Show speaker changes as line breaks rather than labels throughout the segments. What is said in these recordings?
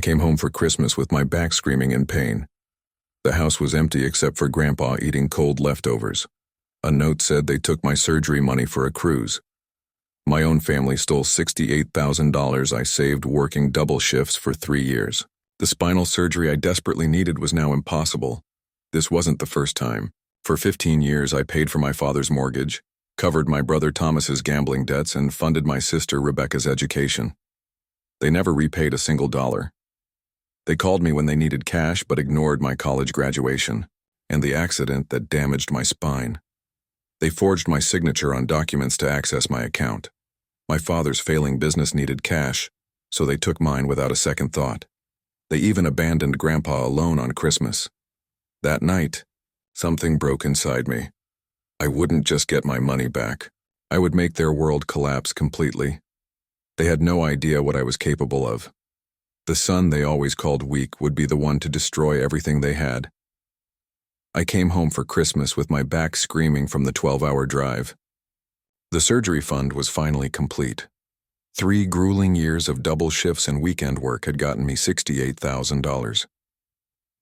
came home for Christmas with my back screaming in pain. The house was empty except for Grandpa eating cold leftovers. A note said they took my surgery money for a cruise. My own family stole $68,000 I saved working double shifts for 3 years. The spinal surgery I desperately needed was now impossible. This wasn't the first time. For 15 years I paid for my father's mortgage, covered my brother Thomas's gambling debts, and funded my sister Rebecca's education. They never repaid a single dollar. They called me when they needed cash but ignored my college graduation and the accident that damaged my spine. They forged my signature on documents to access my account. My father's failing business needed cash, so they took mine without a second thought. They even abandoned Grandpa alone on Christmas. That night, something broke inside me. I wouldn't just get my money back. I would make their world collapse completely. They had no idea what I was capable of. The son they always called weak would be the one to destroy everything they had. I came home for Christmas with my back screaming from the 12-hour drive. The surgery fund was finally complete. 3 grueling years of double shifts and weekend work had gotten me $68,000.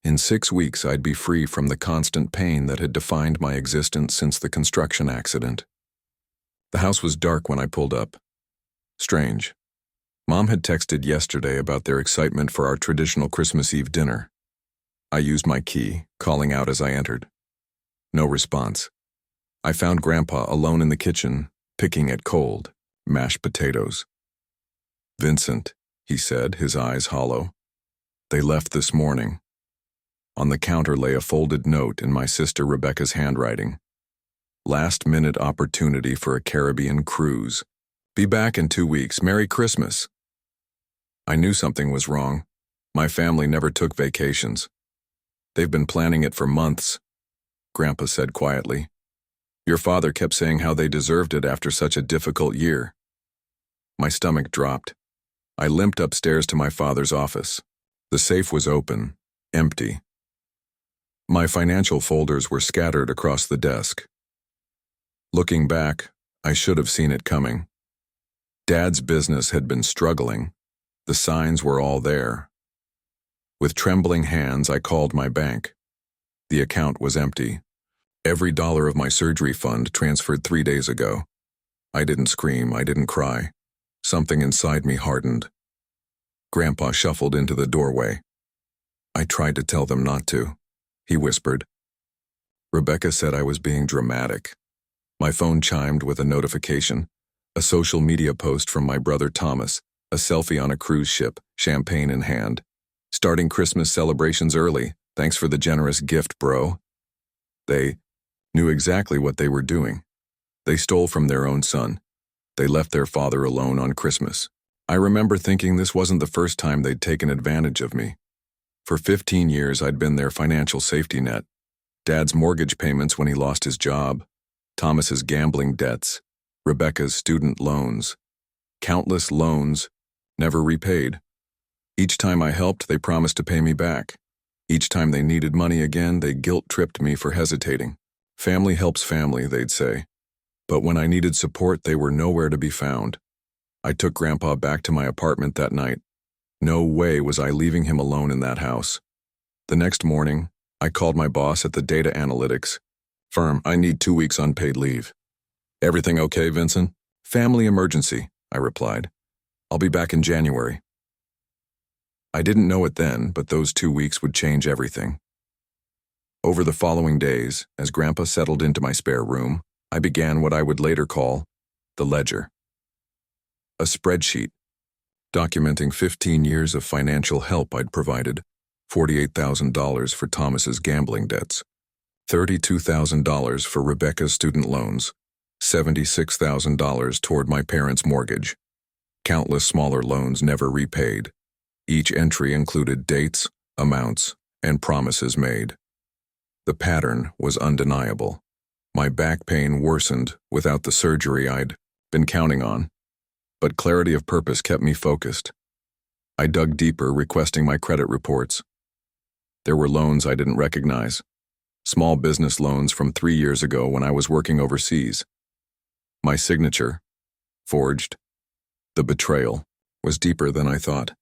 In 6 weeks, I'd be free from the constant pain that had defined my existence since the construction accident. The house was dark when I pulled up. Strange. Mom had texted yesterday about their excitement for our traditional Christmas Eve dinner. I used my key, calling out as I entered. No response. I found Grandpa alone in the kitchen, picking at cold, mashed potatoes. "Vincent," he said, his eyes hollow. "They left this morning." On the counter lay a folded note in my sister Rebecca's handwriting. "Last-minute opportunity for a Caribbean cruise. Be back in 2 weeks. Merry Christmas." I knew something was wrong. My family never took vacations. "They've been planning it for months," Grandpa said quietly. "Your father kept saying how they deserved it after such a difficult year." My stomach dropped. I limped upstairs to my father's office. The safe was open, empty. My financial folders were scattered across the desk. Looking back, I should have seen it coming. Dad's business had been struggling. The signs were all there. With trembling hands, I called my bank. The account was empty. Every dollar of my surgery fund transferred 3 days ago. I didn't scream, I didn't cry. Something inside me hardened. Grandpa shuffled into the doorway. "I tried to tell them not to," he whispered. Rebecca said I was being dramatic. My phone chimed with a notification, a social media post from my brother Thomas, a selfie on a cruise ship, champagne in hand. "Starting Christmas celebrations early. Thanks for the generous gift, bro." They knew exactly what they were doing. They stole from their own son. They left their father alone on Christmas. I remember thinking this wasn't the first time they'd taken advantage of me. For 15 years, I'd been their financial safety net. Dad's mortgage payments when he lost his job, Thomas's gambling debts, Rebecca's student loans. Countless loans, never repaid. Each time I helped, they promised to pay me back. Each time they needed money again, they guilt-tripped me for hesitating. Family helps family, they'd say. But when I needed support, they were nowhere to be found. I took Grandpa back to my apartment that night. No way was I leaving him alone in that house. The next morning, I called my boss at the data analytics firm. "I need 2 weeks unpaid leave." "Everything okay, Vincent?" "Family emergency," I replied. "I'll be back in January." I didn't know it then, but those 2 weeks would change everything. Over the following days, as Grandpa settled into my spare room, I began what I would later call the ledger. A spreadsheet, documenting 15 years of financial help I'd provided, $48,000 for Thomas's gambling debts, $32,000 for Rebecca's student loans, $76,000 toward my parents' mortgage, countless smaller loans never repaid. Each entry included dates, amounts, and promises made. The pattern was undeniable. My back pain worsened without the surgery I'd been counting on, but clarity of purpose kept me focused. I dug deeper, requesting my credit reports. There were loans I didn't recognize, small business loans from 3 years ago when I was working overseas. My signature, forged. The betrayal was deeper than I thought.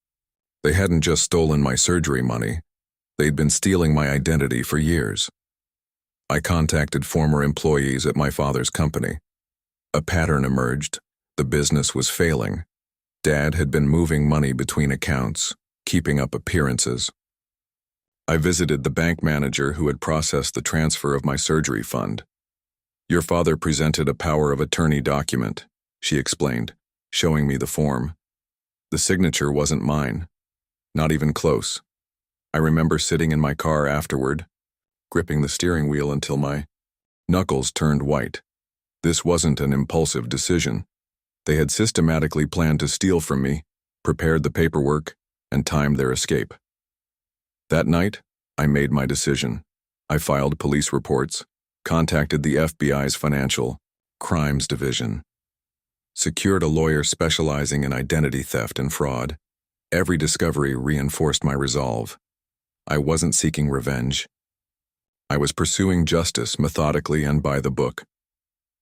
They hadn't just stolen my surgery money, they'd been stealing my identity for years. I contacted former employees at my father's company. A pattern emerged. The business was failing. Dad had been moving money between accounts, keeping up appearances. I visited the bank manager who had processed the transfer of my surgery fund. "Your father presented a power of attorney document," she explained, showing me the form. The signature wasn't mine, not even close. I remember sitting in my car afterward, gripping the steering wheel until my knuckles turned white. This wasn't an impulsive decision. They had systematically planned to steal from me, prepared the paperwork, and timed their escape. That night, I made my decision. I filed police reports, contacted the FBI's Financial Crimes Division, secured a lawyer specializing in identity theft and fraud. Every discovery reinforced my resolve. I wasn't seeking revenge. I was pursuing justice methodically and by the book.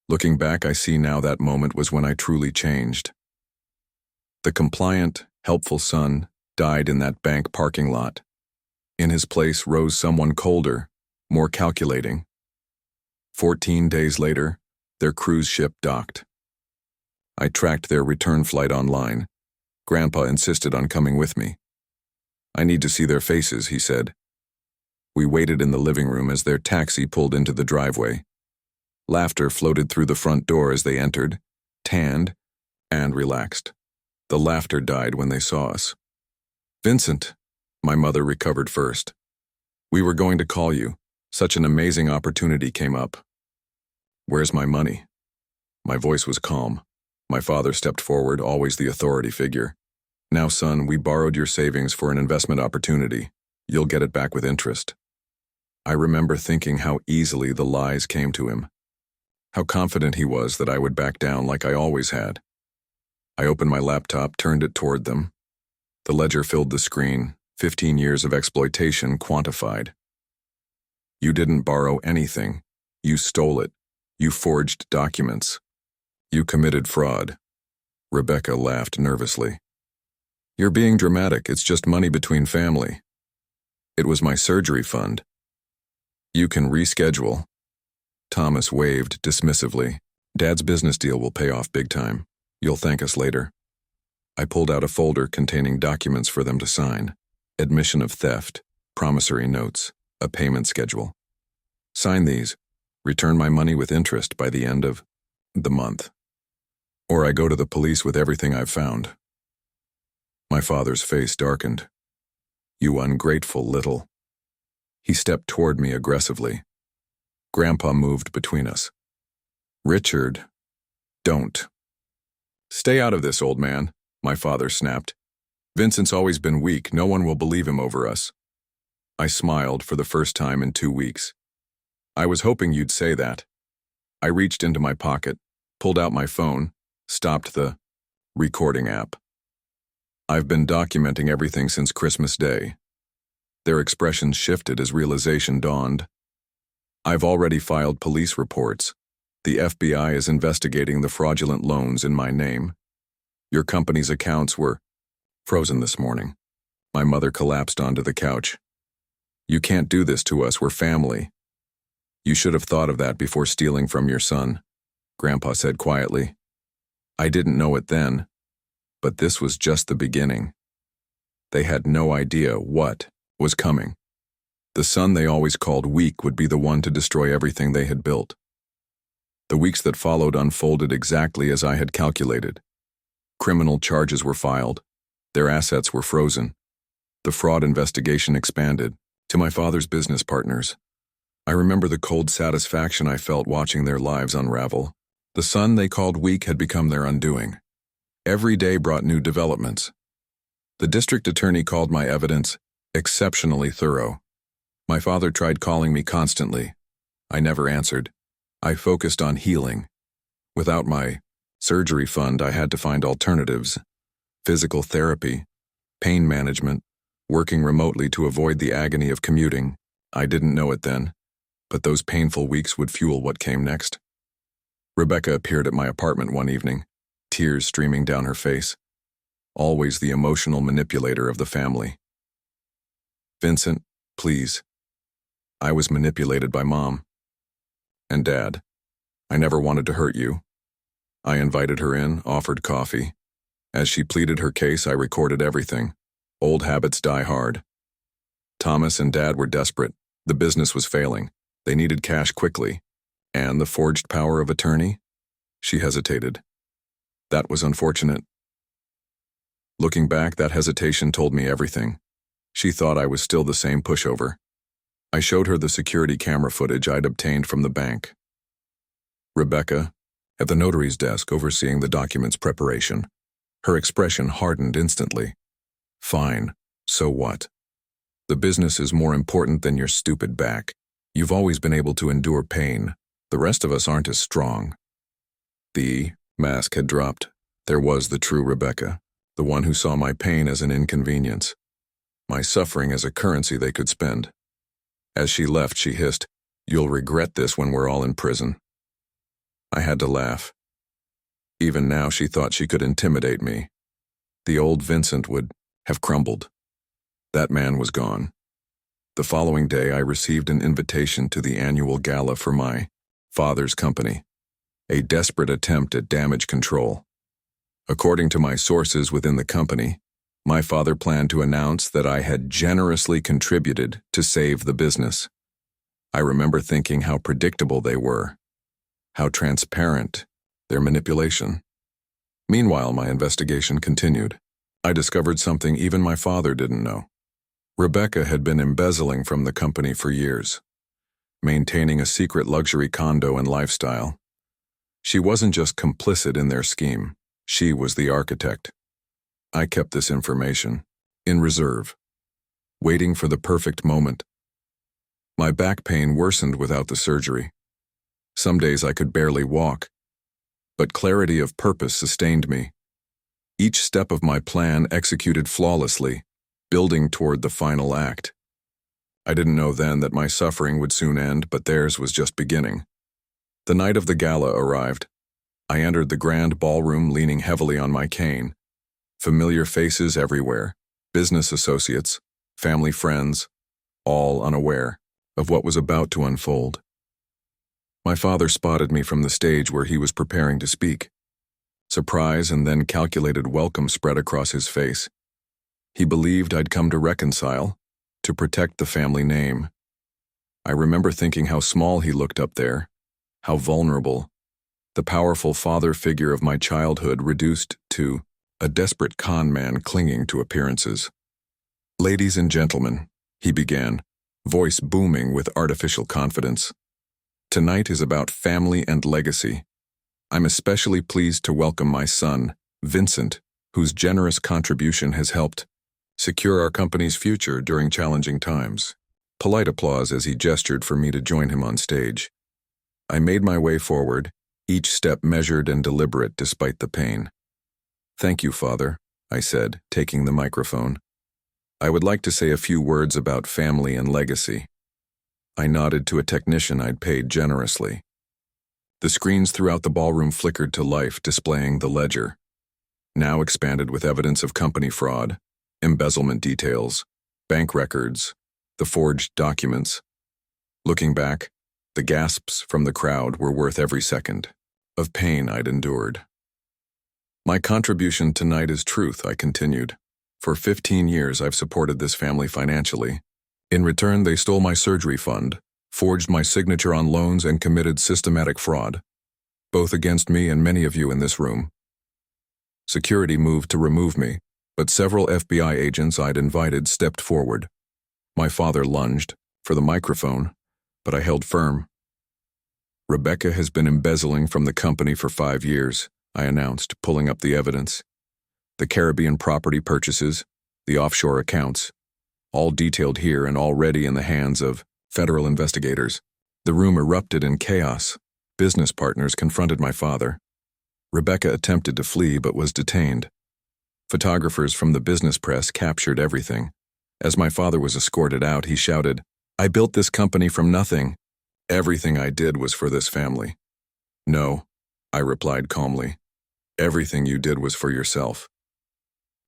Looking back, I see now that moment was when I truly changed. The compliant, helpful son died in that bank parking lot. In his place rose someone colder, more calculating. 14 days later, their cruise ship docked. I tracked their return flight online. Grandpa insisted on coming with me. "I need to see their faces," he said. We waited in the living room as their taxi pulled into the driveway. Laughter floated through the front door as they entered, tanned, and relaxed. The laughter died when they saw us. "Vincent," my mother recovered first. "We were going to call you. Such an amazing opportunity came up." "Where's my money?" My voice was calm. My father stepped forward, always the authority figure. "Now, son, we borrowed your savings for an investment opportunity. You'll get it back with interest." I remember thinking how easily the lies came to him. How confident he was that I would back down like I always had. I opened my laptop, turned it toward them. The ledger filled the screen, 15 years of exploitation quantified. "You didn't borrow anything. You stole it. You forged documents. You committed fraud." Rebecca laughed nervously. "You're being dramatic. It's just money between family." "It was my surgery fund." "You can reschedule." Thomas waved dismissively. "Dad's business deal will pay off big time. You'll thank us later." I pulled out a folder containing documents for them to sign. Admission of theft, promissory notes, a payment schedule. "Sign these. Return my money with interest by the end of the month. Or I go to the police with everything I've found." My father's face darkened. "You ungrateful little." He stepped toward me aggressively. Grandpa moved between us. "Richard, don't." "Stay out of this, old man," my father snapped. "Vincent's always been weak. No one will believe him over us." I smiled for the first time in 2 weeks. "I was hoping you'd say that." I reached into my pocket, pulled out my phone, stopped the recording app. "I've been documenting everything since Christmas Day." Their expressions shifted as realization dawned. "I've already filed police reports. The FBI is investigating the fraudulent loans in my name. Your company's accounts were frozen this morning." My mother collapsed onto the couch. "You can't do this to us. We're family." "You should have thought of that before stealing from your son," Grandpa said quietly. I didn't know it then, but this was just the beginning. They had no idea what was coming. The son they always called weak would be the one to destroy everything they had built. The weeks that followed unfolded exactly as I had calculated. Criminal charges were filed. Their assets were frozen. The fraud investigation expanded to my father's business partners. I remember the cold satisfaction I felt watching their lives unravel. The son they called weak had become their undoing. Every day brought new developments. The district attorney called my evidence exceptionally thorough. My father tried calling me constantly. I never answered. I focused on healing. Without my surgery fund, I had to find alternatives. Physical therapy, pain management, working remotely to avoid the agony of commuting. I didn't know it then, but those painful weeks would fuel what came next. Rebecca appeared at my apartment one evening, tears streaming down her face. always the emotional manipulator of the family. Vincent, please. I was manipulated by Mom and Dad. I never wanted to hurt you. I invited her in, offered coffee. As she pleaded her case, I recorded everything. Old habits die hard. Thomas and Dad were desperate. The business was failing. They needed cash quickly. And the forged power of attorney? She hesitated. That was unfortunate. Looking back, that hesitation told me everything. She thought I was still the same pushover. I showed her the security camera footage I'd obtained from the bank. Rebecca, at the notary's desk overseeing the document's preparation. Her expression hardened instantly. Fine, so what? The business is more important than your stupid back. You've always been able to endure pain. The rest of us aren't as strong. The mask had dropped. There was the true Rebecca, the one who saw my pain as an inconvenience, my suffering as a currency they could spend. As she left, she hissed, "You'll regret this when we're all in prison." I had to laugh. Even now, she thought she could intimidate me. The old Vincent would have crumbled. That man was gone. The following day, I received an invitation to the annual gala for my father's company, a desperate attempt at damage control. According to my sources within the company, my father planned to announce that I had generously contributed to save the business. I remember thinking how predictable they were, how transparent their manipulation. Meanwhile, my investigation continued. I discovered something even my father didn't know. Rebecca had been embezzling from the company for years, maintaining a secret luxury condo and lifestyle. She wasn't just complicit in their scheme, she was the architect. I kept this information in reserve, waiting for the perfect moment. My back pain worsened without the surgery. Some days I could barely walk, but clarity of purpose sustained me. Each step of my plan executed flawlessly, building toward the final act. I didn't know then that my suffering would soon end, but theirs was just beginning. The night of the gala arrived. I entered the grand ballroom leaning heavily on my cane. Familiar faces everywhere, business associates, family friends, all unaware of what was about to unfold. My father spotted me from the stage where he was preparing to speak. Surprise and then calculated welcome spread across his face. He believed I'd come to reconcile, to protect the family name. I remember thinking how small he looked up there, how vulnerable, the powerful father figure of my childhood reduced to a desperate con man clinging to appearances. "Ladies and gentlemen," he began, voice booming with artificial confidence. "Tonight is about family and legacy. I'm especially pleased to welcome my son, Vincent, whose generous contribution has helped secure our company's future during challenging times." Polite applause as he gestured for me to join him on stage. I made my way forward, each step measured and deliberate despite the pain. "Thank you, Father," I said, taking the microphone. "I would like to say a few words about family and legacy." I nodded to a technician I'd paid generously. The screens throughout the ballroom flickered to life, displaying the ledger, now expanded with evidence of company fraud, embezzlement details, bank records, the forged documents. Looking back, the gasps from the crowd were worth every second of pain I'd endured. "My contribution tonight is truth," I continued. "For 15 years I've supported this family financially. In return, they stole my surgery fund, forged my signature on loans, and committed systematic fraud, both against me and many of you in this room." Security moved to remove me, but several FBI agents I'd invited stepped forward. My father lunged for the microphone, but I held firm. "Rebecca has been embezzling from the company for 5 years, I announced, pulling up the evidence. The Caribbean property purchases, the offshore accounts, all detailed here and already in the hands of federal investigators. The room erupted in chaos. Business partners confronted my father. Rebecca attempted to flee but was detained. Photographers from the business press captured everything. As my father was escorted out, he shouted, "I built this company from nothing. Everything I did was for this family." "No," I replied calmly. "Everything you did was for yourself."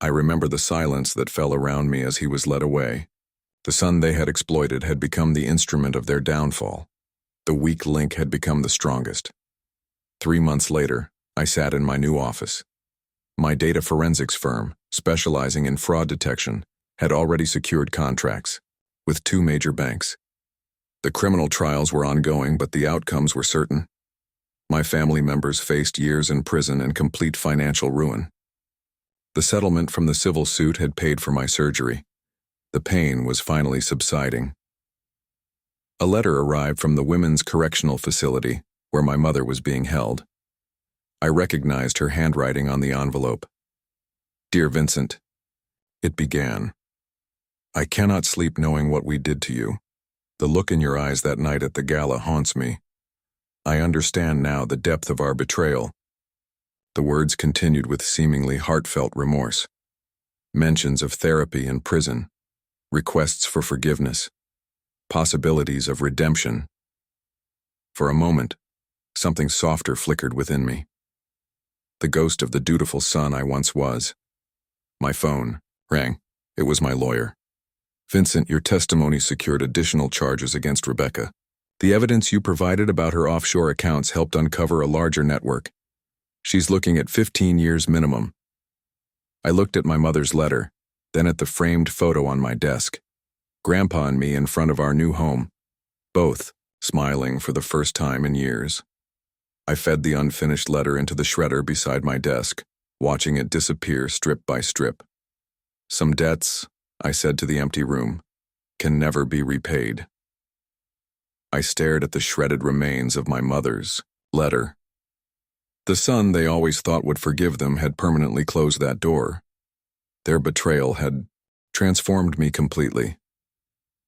I remember the silence that fell around me as he was led away. The son they had exploited had become the instrument of their downfall. The weak link had become the strongest. 3 months later, I sat in my new office. My data forensics firm, specializing in fraud detection, had already secured contracts with 2 major banks. The criminal trials were ongoing, but the outcomes were certain. My family members faced years in prison and complete financial ruin. The settlement from the civil suit had paid for my surgery. The pain was finally subsiding. A letter arrived from the women's correctional facility where my mother was being held. I recognized her handwriting on the envelope. "Dear Vincent," it began. "I cannot sleep knowing what we did to you. The look in your eyes that night at the gala haunts me. I understand now the depth of our betrayal." The words continued with seemingly heartfelt remorse. Mentions of therapy and prison, requests for forgiveness, possibilities of redemption. For a moment, something softer flickered within me. The ghost of the dutiful son I once was. My phone rang. It was my lawyer. "Vincent, your testimony secured additional charges against Rebecca. The evidence you provided about her offshore accounts helped uncover a larger network. She's looking at 15 years minimum." I looked at my mother's letter, then at the framed photo on my desk. Grandpa and me in front of our new home, both smiling for the first time in years. I fed the unfinished letter into the shredder beside my desk, watching it disappear strip by strip. "Some debts," I said to the empty room, "can never be repaid." I stared at the shredded remains of my mother's letter. The son they always thought would forgive them had permanently closed that door. Their betrayal had transformed me completely.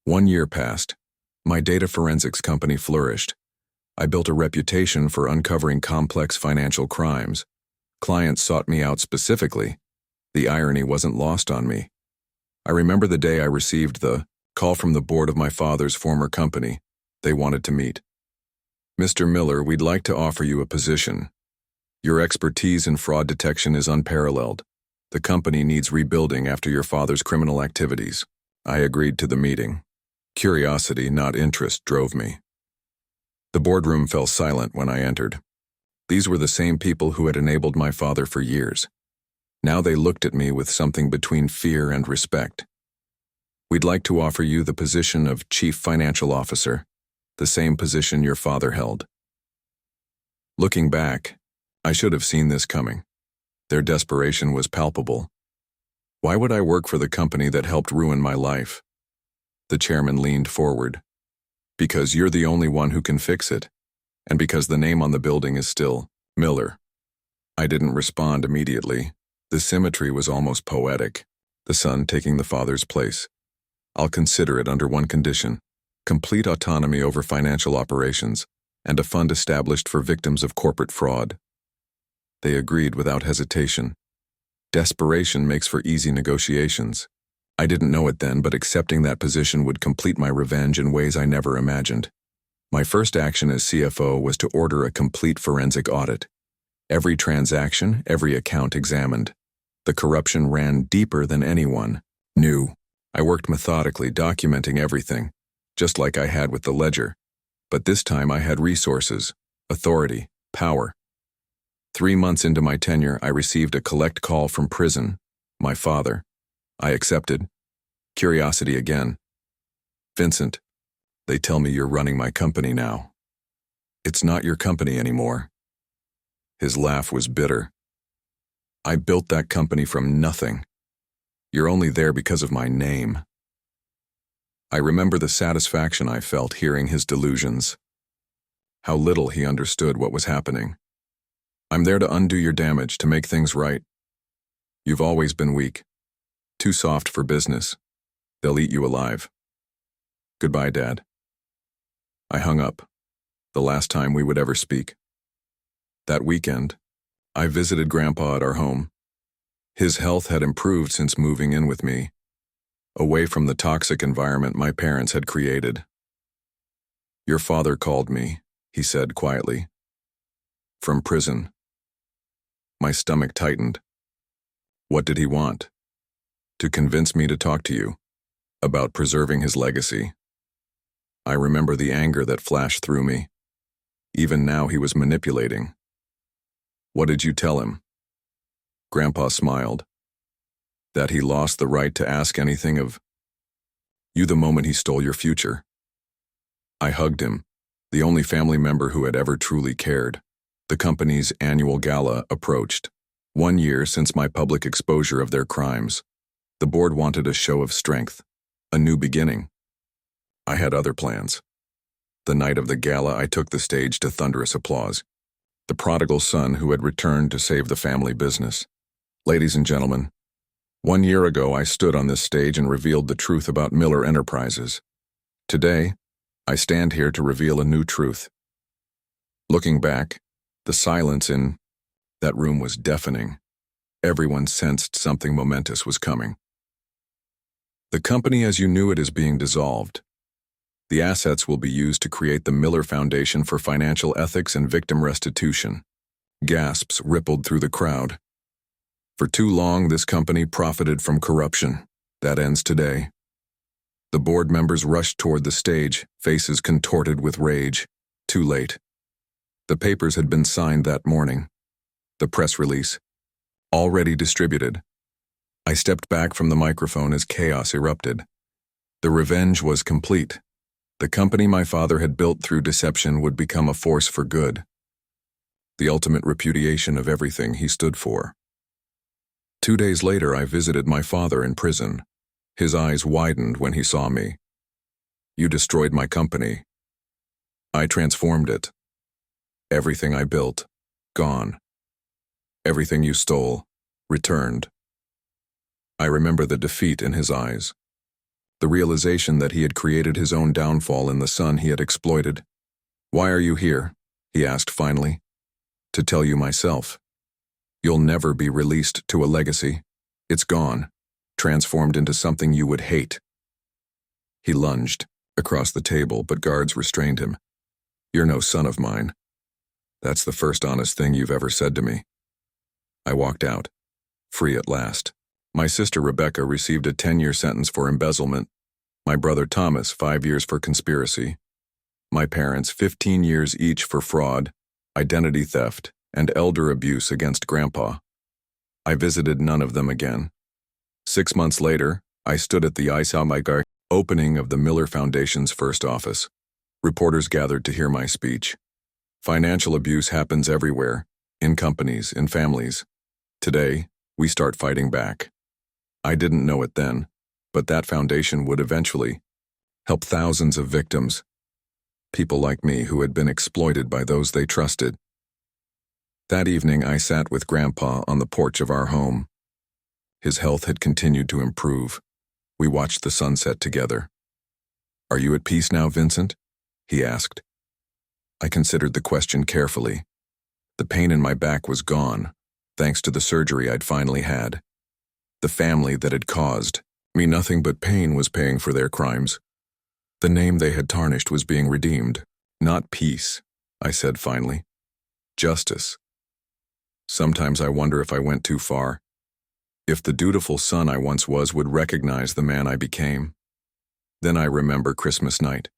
1 year passed. My data forensics company flourished. I built a reputation for uncovering complex financial crimes. Clients sought me out specifically. The irony wasn't lost on me. I remember the day I received the call from the board of my father's former company. They wanted to meet. "Mr. Miller, we'd like to offer you a position. Your expertise in fraud detection is unparalleled. The company needs rebuilding after your father's criminal activities." I agreed to the meeting. Curiosity, not interest, drove me. The boardroom fell silent when I entered. These were the same people who had enabled my father for years. Now they looked at me with something between fear and respect. "We'd like to offer you the position of Chief Financial Officer, the same position your father held." Looking back, I should have seen this coming. Their desperation was palpable. Why would I work for the company that helped ruin my life? The chairman leaned forward. "Because you're the only one who can fix it, and because the name on the building is still Miller." I didn't respond immediately. The symmetry was almost poetic, the son taking the father's place. "I'll consider it under one condition: complete autonomy over financial operations, and a fund established for victims of corporate fraud." They agreed without hesitation. Desperation makes for easy negotiations. I didn't know it then, but accepting that position would complete my revenge in ways I never imagined. My first action as CFO was to order a complete forensic audit. Every transaction, every account examined. The corruption ran deeper than anyone knew. I worked methodically, documenting everything, just like I had with the ledger. But this time I had resources, authority, power. 3 months into my tenure, I received a collect call from prison, my father. I accepted. Curiosity again. "Vincent, they tell me you're running my company now." "It's not your company anymore." His laugh was bitter. "I built that company from nothing. You're only there because of my name." I remember the satisfaction I felt hearing his delusions. How little he understood what was happening. "I'm there to undo your damage, to make things right. You've always been weak. Too soft for business. They'll eat you alive. Goodbye, Dad." I hung up. The last time we would ever speak. That weekend, I visited Grandpa at our home. His health had improved since moving in with me, away from the toxic environment my parents had created. "Your father called me," he said quietly. "From prison." My stomach tightened. What did he want? to convince me to talk to you about preserving his legacy. I remember the anger that flashed through me. Even now he was manipulating. What did you tell him? Grandpa smiled. That he lost the right to ask anything of you the moment he stole your future. I hugged him, the only family member who had ever truly cared. The company's annual gala approached. 1 year since my public exposure of their crimes. The board wanted a show of strength, a new beginning. I had other plans. The night of the gala, I took the stage to thunderous applause. The prodigal son who had returned to save the family business. Ladies and gentlemen, 1 year ago I stood on this stage and revealed the truth about Miller Enterprises. Today, I stand here to reveal a new truth. Looking back, the silence in that room was deafening. Everyone sensed something momentous was coming. The company as you knew it is being dissolved. The assets will be used to create the Miller Foundation for Financial Ethics and Victim Restitution. Gasps rippled through the crowd. For too long, this company profited from corruption. That ends today. The board members rushed toward the stage, faces contorted with rage. Too late. The papers had been signed that morning. The press release, already distributed. I stepped back from the microphone as chaos erupted. The revenge was complete. The company my father had built through deception would become a force for good. The ultimate repudiation of everything he stood for. 2 days later, I visited my father in prison. His eyes widened when he saw me. You destroyed my company. I transformed it. Everything I built, gone. Everything you stole, returned. I remember the defeat in his eyes. The realization that he had created his own downfall in the son he had exploited. Why are you here? He asked finally. To tell you myself. You'll never be released to a legacy. It's gone, transformed into something you would hate. He lunged across the table, but guards restrained him. You're no son of mine. That's the first honest thing you've ever said to me. I walked out, free at last. My sister Rebecca received a 10-year sentence for embezzlement. My brother Thomas, 5 years for conspiracy. My parents, 15 years each for fraud, identity theft, and elder abuse against Grandpa. I visited none of them again. 6 months later, I stood at the Isaumigar opening of the Miller Foundation's first office. Reporters gathered to hear my speech. Financial abuse happens everywhere, in companies, in families. Today, we start fighting back. I didn't know it then, but that foundation would eventually help thousands of victims, people like me who had been exploited by those they trusted. That evening, I sat with Grandpa on the porch of our home. His health had continued to improve. We watched the sunset together. Are you at peace now, Vincent? He asked. I considered the question carefully. The pain in my back was gone, thanks to the surgery I'd finally had. The family that had caused me nothing but pain was paying for their crimes. The name they had tarnished was being redeemed. Not peace, I said finally. Justice. Sometimes I wonder if I went too far. If the dutiful son I once was would recognize the man I became. Then I remember Christmas night.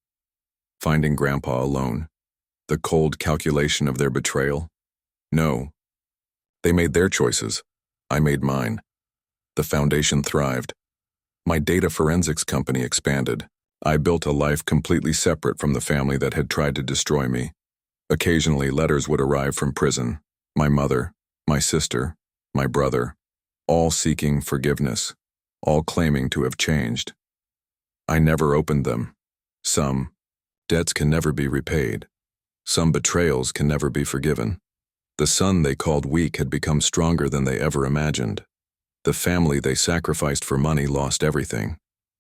Finding Grandpa alone. The cold calculation of their betrayal. No. They made their choices. I made mine. The foundation thrived. My data forensics company expanded. I built a life completely separate from the family that had tried to destroy me. Occasionally, letters would arrive from prison. My mother, my sister, my brother, all seeking forgiveness, all claiming to have changed. I never opened them. Some debts can never be repaid. Some betrayals can never be forgiven. The son they called weak had become stronger than they ever imagined. The family they sacrificed for money lost everything.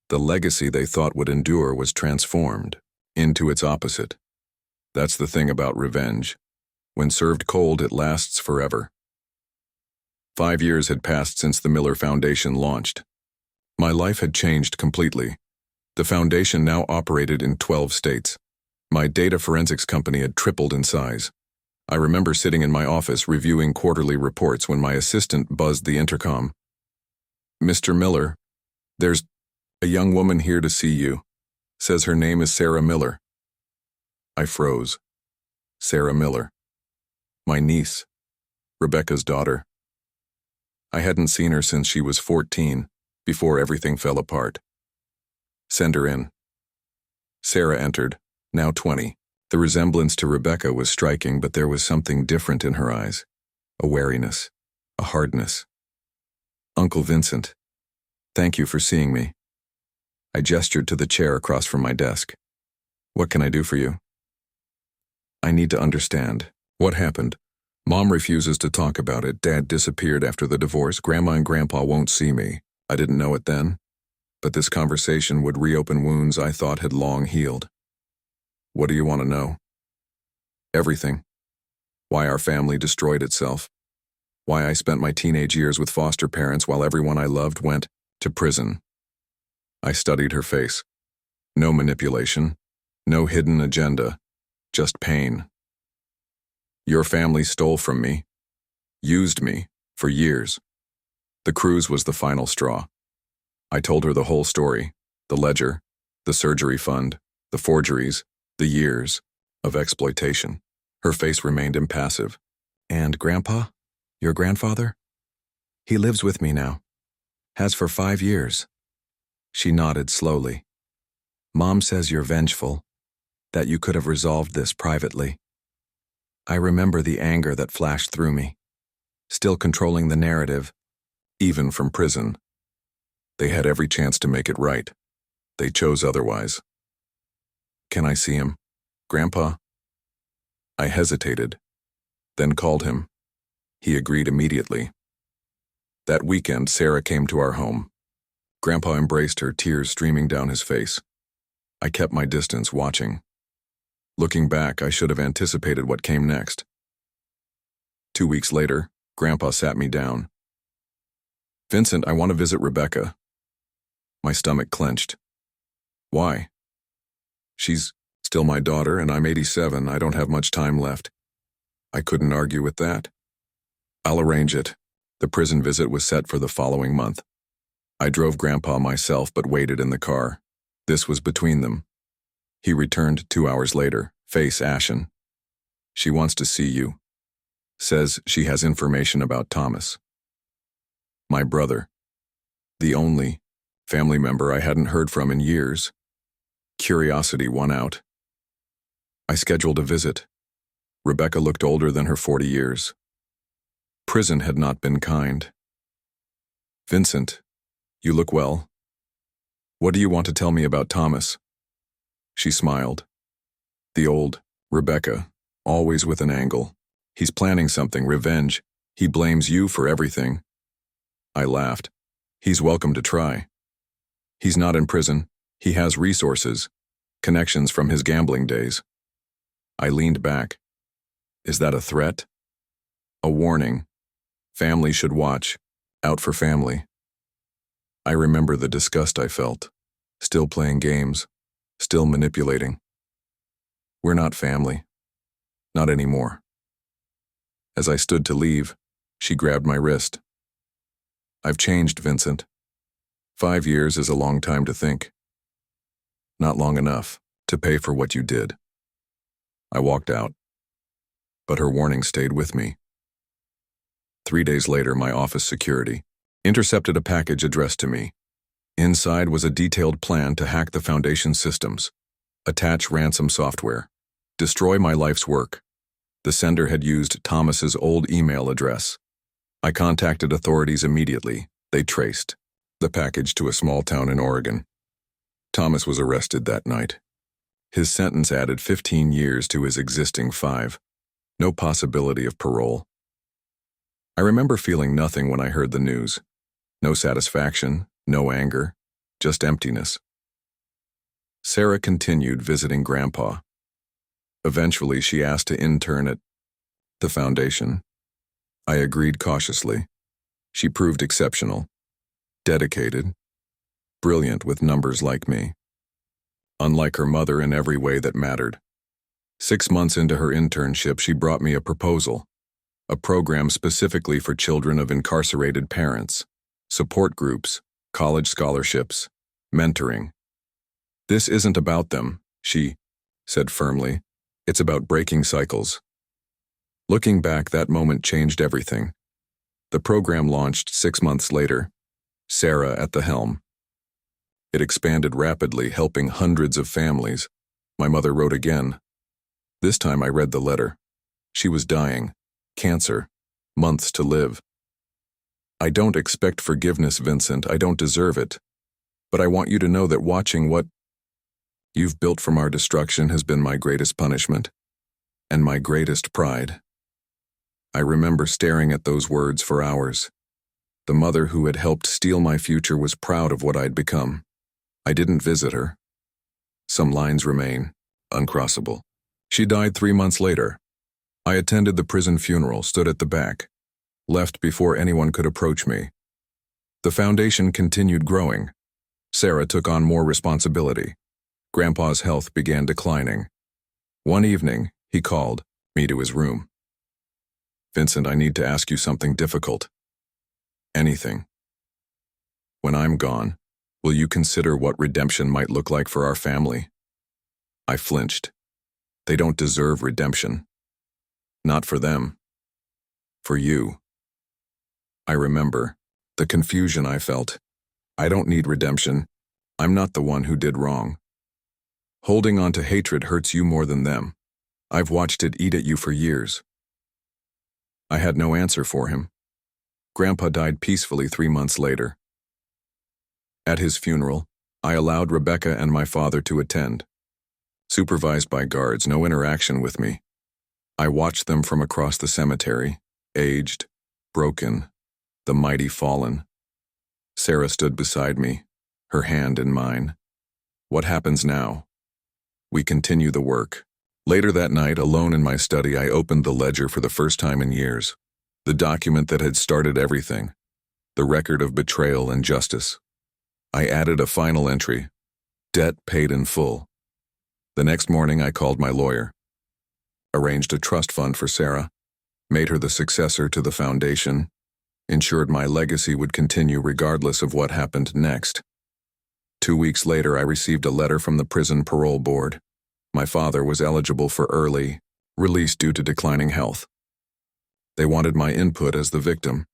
The legacy they thought would endure was transformed into its opposite. That's the thing about revenge. When served cold, it lasts forever. 5 years had passed since the Miller Foundation launched. My life had changed completely. The foundation now operated in 12 states. My data forensics company had tripled in size. I remember sitting in my office reviewing quarterly reports when my assistant buzzed the intercom. Mr. Miller, There's a young woman here to see you. Says her name is Sarah Miller. I froze. Sarah Miller. My niece. Rebecca's daughter. I hadn't seen her since she was 14, before everything fell apart. Send her in. Sarah entered, now 20. The resemblance to Rebecca was striking, but there was something different in her eyes. A wariness, a hardness. Uncle Vincent, thank you for seeing me. I gestured to the chair across from my desk. What can I do for you? I need to understand. What happened? Mom refuses to talk about it. Dad disappeared after the divorce. Grandma and Grandpa won't see me. I didn't know it then, but this conversation would reopen wounds I thought had long healed. What do you want to know? Everything. Why our family destroyed itself. Why I spent my teenage years with foster parents while everyone I loved went to prison. I studied her face. No manipulation, no hidden agenda, just pain. Your family stole from me, used me, for years. The cruise was the final straw. I told her the whole story, the ledger, the surgery fund, the forgeries, the years of exploitation. Her face remained impassive. And Grandpa? Your grandfather? He lives with me now. Has for 5 years. She nodded slowly. Mom says you're vengeful, that you could have resolved this privately. I remember the anger that flashed through me, still controlling the narrative, even from prison. They had every chance to make it right. They chose otherwise. Can I see him, Grandpa? I hesitated, then called him. He agreed immediately. That weekend, Sarah came to our home. Grandpa embraced her, tears streaming down his face. I kept my distance, watching. Looking back, I should have anticipated what came next. 2 weeks later, Grandpa sat me down. Vincent, I want to visit Rebecca. My stomach clenched. Why? She's still my daughter, and I'm 87. I don't have much time left. I couldn't argue with that. I'll arrange it. The prison visit was set for the following month. I drove Grandpa myself, but waited in the car. This was between them. He returned 2 hours later, face ashen. She wants to see you. Says she has information about Thomas. My brother. The only family member I hadn't heard from in years. Curiosity won out. I scheduled a visit. Rebecca looked older than her 40 years. Prison had not been kind. Vincent, you look well. What do you want to tell me about Thomas? She smiled. The old Rebecca, always with an angle. He's planning something, revenge. He blames you for everything. I laughed. He's welcome to try. He's not in prison. He has resources, connections from his gambling days. I leaned back. Is that a threat? A warning. Family should watch. Out for family. I remember the disgust I felt. Still playing games. Still manipulating. We're not family. Not anymore. As I stood to leave, she grabbed my wrist. I've changed, Vincent. 5 years is a long time to think. Not long enough to pay for what you did. I walked out, but her warning stayed with me. 3 days later, my office security intercepted a package addressed to me. Inside was a detailed plan to hack the Foundation systems, attach ransom software, destroy my life's work. The sender had used Thomas's old email address. I contacted authorities immediately. They traced the package to a small town in Oregon. Thomas was arrested that night. His sentence added 15 years to his existing 5. No possibility of parole. I remember feeling nothing when I heard the news. No satisfaction, no anger, just emptiness. Sarah continued visiting Grandpa. Eventually, she asked to intern at the Foundation. I agreed cautiously. She proved exceptional, dedicated, brilliant with numbers like me. Unlike her mother in every way that mattered. 6 months into her internship, she brought me a proposal, a program specifically for children of incarcerated parents, support groups, college scholarships, mentoring. This isn't about them, she said firmly. It's about breaking cycles. Looking back, that moment changed everything. The program launched 6 months later, Sarah at the helm. It expanded rapidly, helping hundreds of families. My mother wrote again. This time I read the letter. She was dying. Cancer. Months to live. I don't expect forgiveness, Vincent. I don't deserve it. But I want you to know that watching what you've built from our destruction has been my greatest punishment. And my greatest pride. I remember staring at those words for hours. The mother who had helped steal my future was proud of what I'd become. I didn't visit her. Some lines remain, uncrossable. She died 3 months later. I attended the prison funeral, stood at the back, left before anyone could approach me. The foundation continued growing. Sarah took on more responsibility. Grandpa's health began declining. One evening, he called me to his room. Vincent, I need to ask you something difficult. Anything. When I'm gone, will you consider what redemption might look like for our family? I flinched. They don't deserve redemption. Not for them. For you. I remember the confusion I felt. I don't need redemption. I'm not the one who did wrong. Holding on to hatred hurts you more than them. I've watched it eat at you for years. I had no answer for him. Grandpa died peacefully 3 months later. At his funeral, I allowed Rebecca and my father to attend. Supervised by guards, no interaction with me. I watched them from across the cemetery, aged, broken, the mighty fallen. Sarah stood beside me, her hand in mine. What happens now? We continue the work. Later that night, alone in my study, I opened the ledger for the first time in years. The document that had started everything. The record of betrayal and justice. I added a final entry. Debt paid in full. The next morning, I called my lawyer. Arranged a trust fund for Sarah. Made her the successor to the foundation. Ensured my legacy would continue regardless of what happened next. 2 weeks later, I received a letter from the prison parole board. My father was eligible for early release due to declining health. They wanted my input as the victim.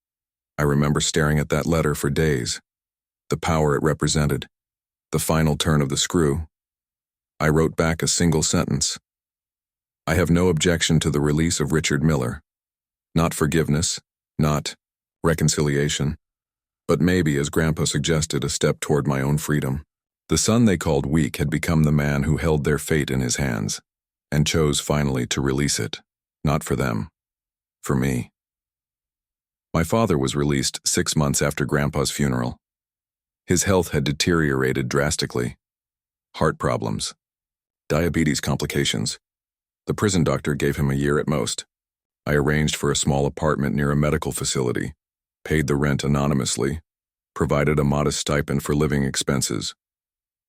I remember staring at that letter for days. The power it represented. The final turn of the screw. I wrote back a single sentence. I have no objection to the release of Richard Miller. Not forgiveness, not reconciliation, but maybe, as Grandpa suggested, a step toward my own freedom. The son they called weak had become the man who held their fate in his hands, and chose finally to release it, not for them, for me. My father was released 6 months after Grandpa's funeral. His health had deteriorated drastically. Heart problems, diabetes complications. The prison doctor gave him a year at most. I arranged for a small apartment near a medical facility, paid the rent anonymously, provided a modest stipend for living expenses.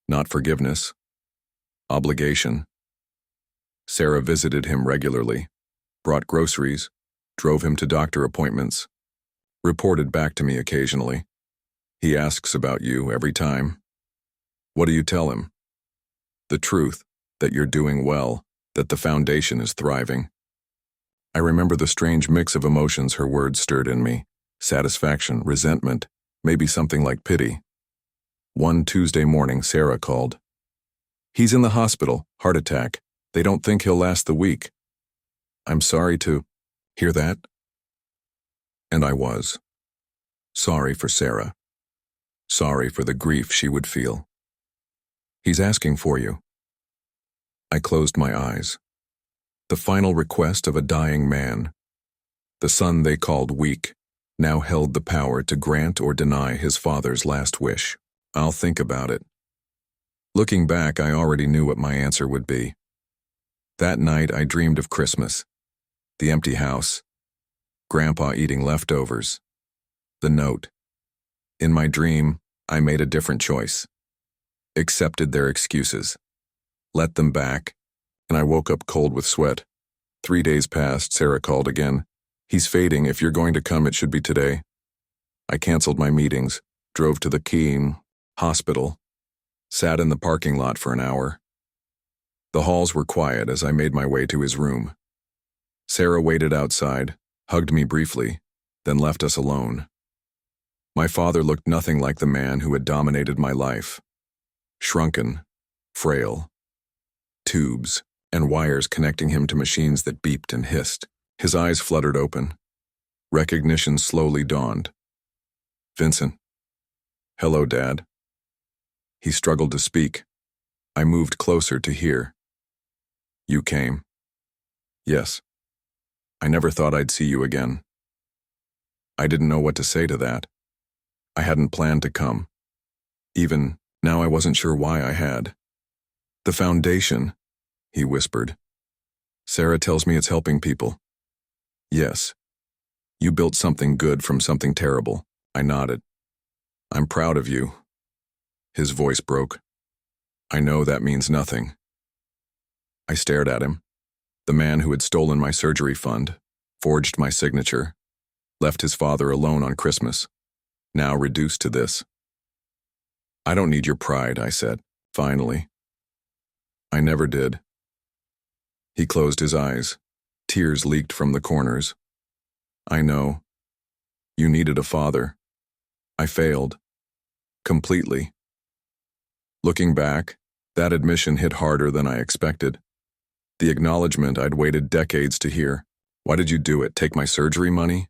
Not forgiveness. Obligation. Sarah visited him regularly, brought groceries, drove him to doctor appointments, reported back to me occasionally. He asks about you every time. What do you tell him? The truth, that you're doing well, that the foundation is thriving. I remember the strange mix of emotions her words stirred in me. Satisfaction, resentment, maybe something like pity. One Tuesday morning, Sarah called. He's in the hospital, heart attack. They don't think he'll last the week. I'm sorry to hear that. And I was. Sorry for Sarah. Sorry for the grief she would feel. He's asking for you. I closed my eyes. The final request of a dying man. The son they called weak now held the power to grant or deny his father's last wish. I'll think about it. Looking back, I already knew what my answer would be. That night, I dreamed of Christmas. The empty house. Grandpa eating leftovers. The note. In my dream, I made a different choice. Accepted their excuses. Let them back, and I woke up cold with sweat. 3 days passed, Sarah called again. He's fading. If you're going to come, it should be today. I canceled my meetings, drove to the Keene hospital, sat in the parking lot for an hour. The halls were quiet as I made my way to his room. Sarah waited outside, hugged me briefly, then left us alone. My father looked nothing like the man who had dominated my life. Shrunken, frail, tubes and wires connecting him to machines that beeped and hissed. His eyes fluttered open. Recognition slowly dawned. "Vincent." "Hello, Dad." He struggled to speak. I moved closer to hear. "You came?" "Yes. I never thought I'd see you again." I didn't know what to say to that. I hadn't planned to come. Even now I wasn't sure why I had. "The foundation," he whispered. "Sarah tells me it's helping people." "Yes. You built something good from something terrible." I nodded. "I'm proud of you." His voice broke. "I know that means nothing." I stared at him. The man who had stolen my surgery fund, forged my signature, left his father alone on Christmas, now reduced to this. "I don't need your pride," I said, finally. "I never did." He closed his eyes. Tears leaked from the corners. "I know. You needed a father. I failed. Completely." Looking back, that admission hit harder than I expected. The acknowledgement I'd waited decades to hear. "Why did you do it? Take my surgery money?"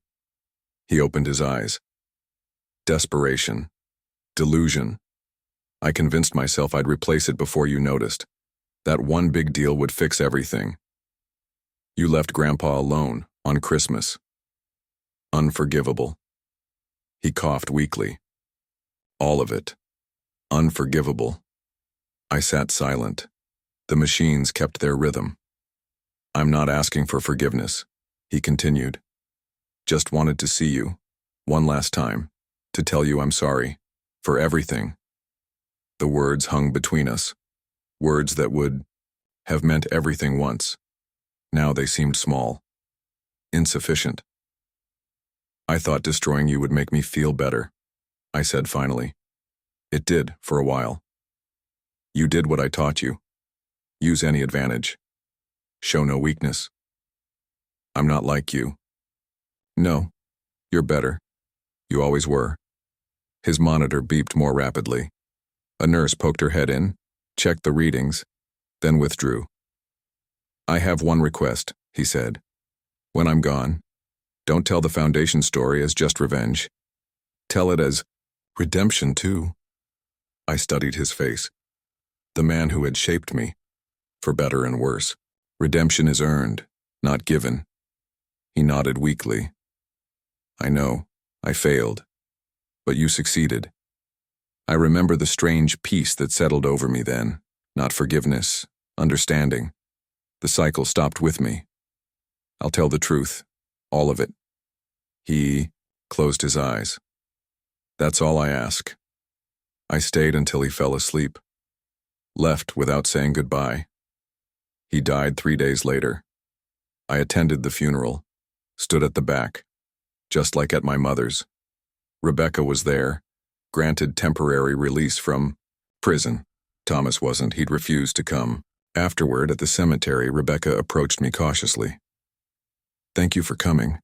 He opened his eyes. Desperation. Delusion. "I convinced myself I'd replace it before you noticed. That one big deal would fix everything. You left Grandpa alone on Christmas. Unforgivable." He coughed weakly. "All of it. Unforgivable." I sat silent. The machines kept their rhythm. "I'm not asking for forgiveness," he continued. "Just wanted to see you, one last time, to tell you I'm sorry, for everything." The words hung between us, words that would have meant everything once. Now they seemed small, insufficient. "I thought destroying you would make me feel better," I said finally. "It did, for a while. You did what I taught you. Use any advantage. Show no weakness. I'm not like you." "No, you're better. You always were." His monitor beeped more rapidly. A nurse poked her head in, checked the readings, then withdrew. "I have one request," he said. "When I'm gone, don't tell the Foundation story as just revenge. Tell it as redemption, too." I studied his face. The man who had shaped me, for better and worse. "Redemption is earned, not given." He nodded weakly. "I know, I failed. But you succeeded." I remember the strange peace that settled over me then. Not forgiveness, understanding. The cycle stopped with me. "I'll tell the truth, all of it." He closed his eyes. "That's all I ask." I stayed until he fell asleep. Left without saying goodbye. He died 3 days later. I attended the funeral, stood at the back, just like at my mother's. Rebecca was there, granted temporary release from prison. Thomas wasn't, he'd refused to come. Afterward, at the cemetery, Rebecca approached me cautiously. "Thank you for coming,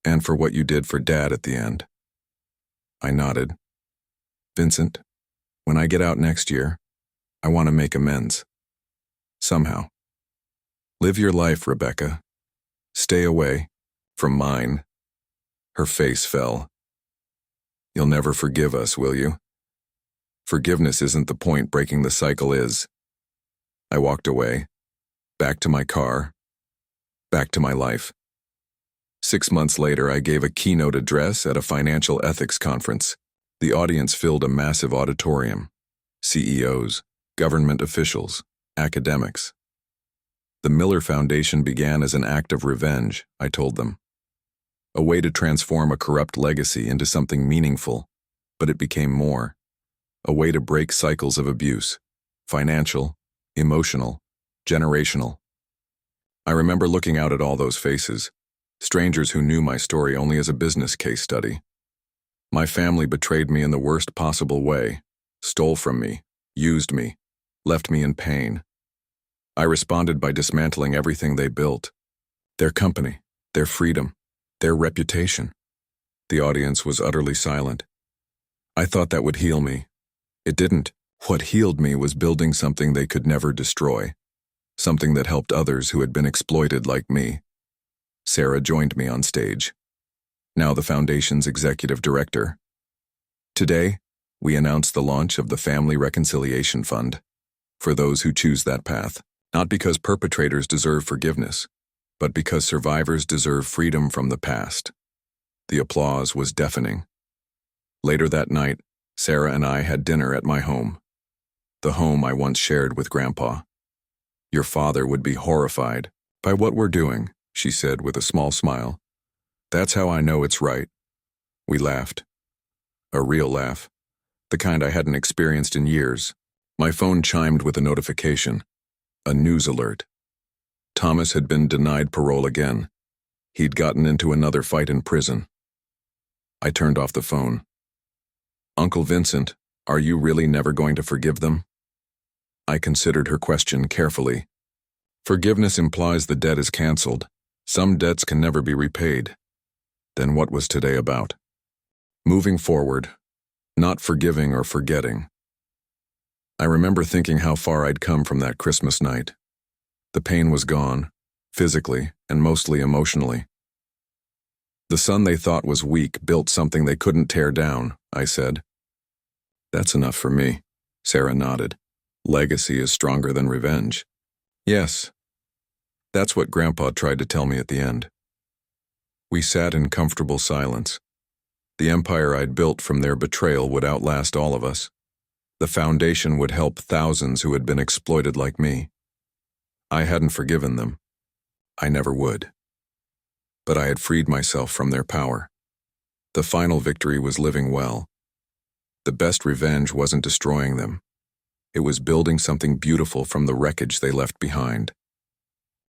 and for what you did for Dad at the end." I nodded. "Vincent, when I get out next year, I want to make amends. Somehow. Live your life, Rebecca. Stay away from mine." Her face fell. "You'll never forgive us, will you?" "Forgiveness isn't the point, breaking the cycle is." I walked away, back to my car, back to my life. 6 months later, I gave a keynote address at a financial ethics conference. The audience filled a massive auditorium. CEOs, government officials, academics. The Miller Foundation began as an act of revenge, I told them. A way to transform a corrupt legacy into something meaningful, but it became more. A way to break cycles of abuse, financial, emotional, generational. I remember looking out at all those faces, strangers who knew my story only as a business case study. My family betrayed me in the worst possible way, stole from me, used me, left me in pain. I responded by dismantling everything they built. Their company, their freedom, their reputation. The audience was utterly silent. I thought that would heal me. It didn't. What healed me was building something they could never destroy. Something that helped others who had been exploited like me. Sarah joined me on stage. Now the Foundation's executive director. Today, we announce the launch of the Family Reconciliation Fund. For those who choose that path. Not because perpetrators deserve forgiveness, but because survivors deserve freedom from the past. The applause was deafening. Later that night, Sarah and I had dinner at my home. The home I once shared with Grandpa. Your father would be horrified by what we're doing, she said with a small smile. That's how I know it's right. We laughed. A real laugh. The kind I hadn't experienced in years. My phone chimed with a notification. A news alert. Thomas had been denied parole again. He'd gotten into another fight in prison. I turned off the phone. Uncle Vincent, are you really never going to forgive them? I considered her question carefully. Forgiveness implies the debt is canceled. Some debts can never be repaid. Then what was today about? Moving forward, not forgiving or forgetting. I remember thinking how far I'd come from that Christmas night. The pain was gone, physically and mostly emotionally. The son they thought was weak built something they couldn't tear down, I said. That's enough for me, Sarah nodded. Legacy is stronger than revenge. Yes. That's what Grandpa tried to tell me at the end. We sat in comfortable silence. The empire I'd built from their betrayal would outlast all of us. The Foundation would help thousands who had been exploited like me. I hadn't forgiven them. I never would. But I had freed myself from their power. The final victory was living well. The best revenge wasn't destroying them. It was building something beautiful from the wreckage they left behind.